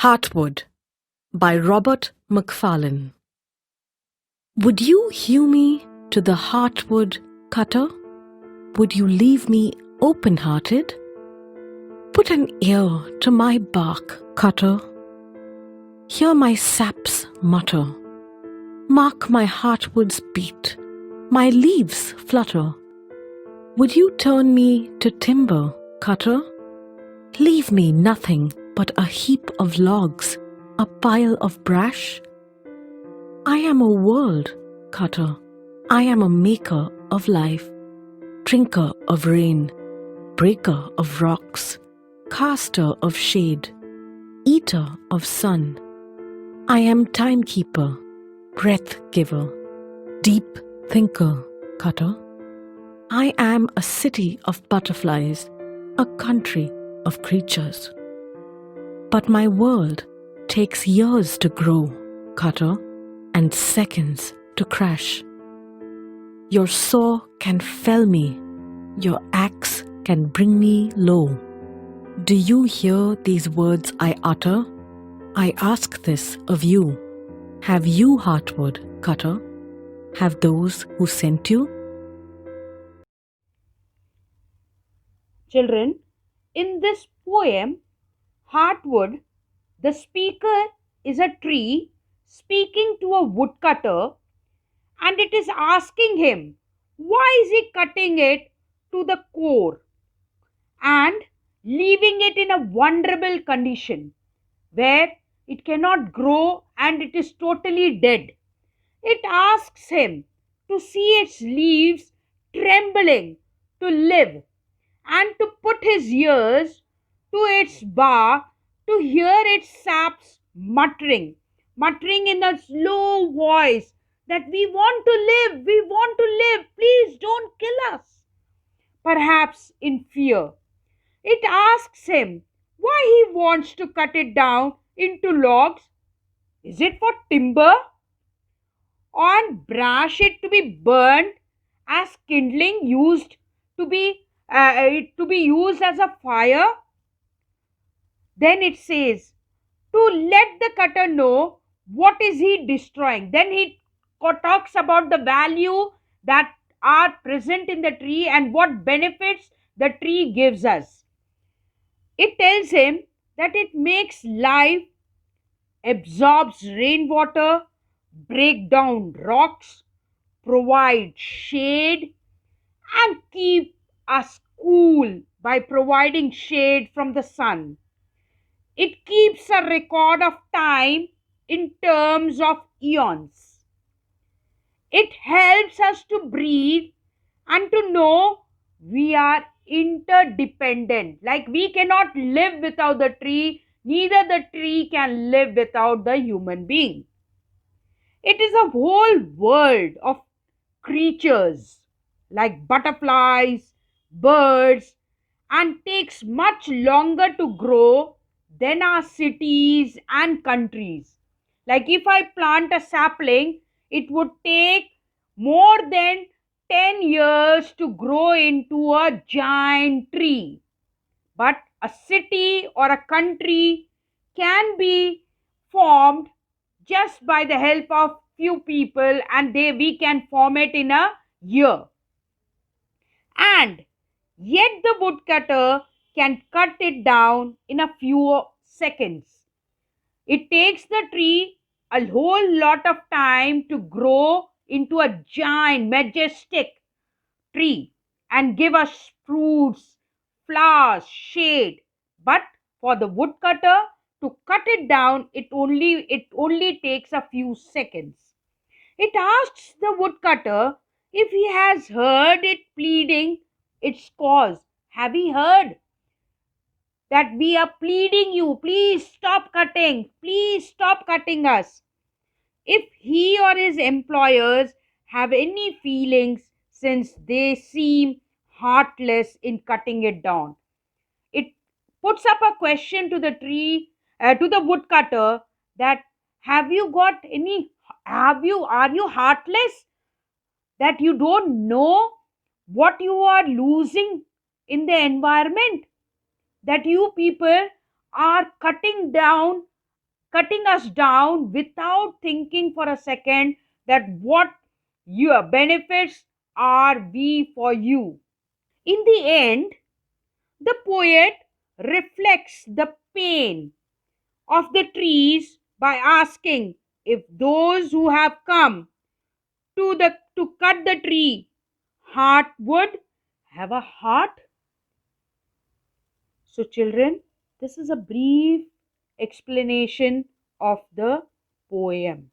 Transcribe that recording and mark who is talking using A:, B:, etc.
A: Heartwood by Robert Macfarlane. Would you hew me to the heartwood cutter? Would you leave me open-hearted? Put an ear to my bark, cutter. Hear my saps mutter. Mark my heartwood's beat, my leaves flutter. Would you turn me to timber, cutter? Leave me nothing but a heap of logs, a pile of brash? I am a world, cutter. I am a maker of life, drinker of rain, breaker of rocks, caster of shade, eater of sun. I am timekeeper, breath giver, deep thinker, cutter. I am a city of butterflies, a country of creatures. But my world takes years to grow, cutter, and seconds to crash. Your saw can fell me, your axe can bring me low. Do you hear these words I utter? I ask this of you. Have you heartwood, cutter? Have those who sent you?
B: Children, in this poem, Heartwood, the speaker is a tree speaking to a woodcutter, and it is asking him, why is he cutting it to the core and leaving it in a vulnerable condition where it cannot grow and it is totally dead? It asks him to see its leaves trembling to live and to put his ears to its bark to hear its saps muttering in a slow voice that we want to live, please don't kill us. Perhaps in fear. It asks him why he wants to cut it down into logs. Is it for timber? Or brash it to be burned as kindling used to be used as a fire? Then it says to let the cutter know what is he destroying. Then he talks about the value that are present in the tree and what benefits the tree gives us. It tells him that it makes life, absorbs rainwater, break down rocks, provide shade, and keep us cool by providing shade from the sun. It keeps a record of time in terms of eons. It helps us to breathe and to know we are interdependent. Like we cannot live without the tree, neither the tree can live without the human being. It is a whole world of creatures like butterflies, birds, and takes much longer to grow than our cities and countries. Like if I plant a sapling, it would take more than 10 years to grow into a giant tree. But a city or a country can be formed just by the help of few people, and we can form it in a year. And yet the woodcutter can cut it down in a few seconds. It takes the tree a whole lot of time to grow into a giant majestic tree and give us fruits, flowers, shade. But for the woodcutter to cut it down, it only takes a few seconds. It asks the woodcutter if he has heard it pleading its cause. Have you heard that we are pleading you, please stop cutting us? If he or his employers have any feelings, since they seem heartless in cutting it down, it puts up a question to the tree, to the woodcutter, that have you got any, are you heartless, that you don't know what you are losing in the environment, that you people are cutting down cutting us down without thinking for a second that what your benefits are we for you. In the end, the poet reflects the pain of the trees by asking if those who have come to cut the tree would have a heart. So children, this is a brief explanation of the poem.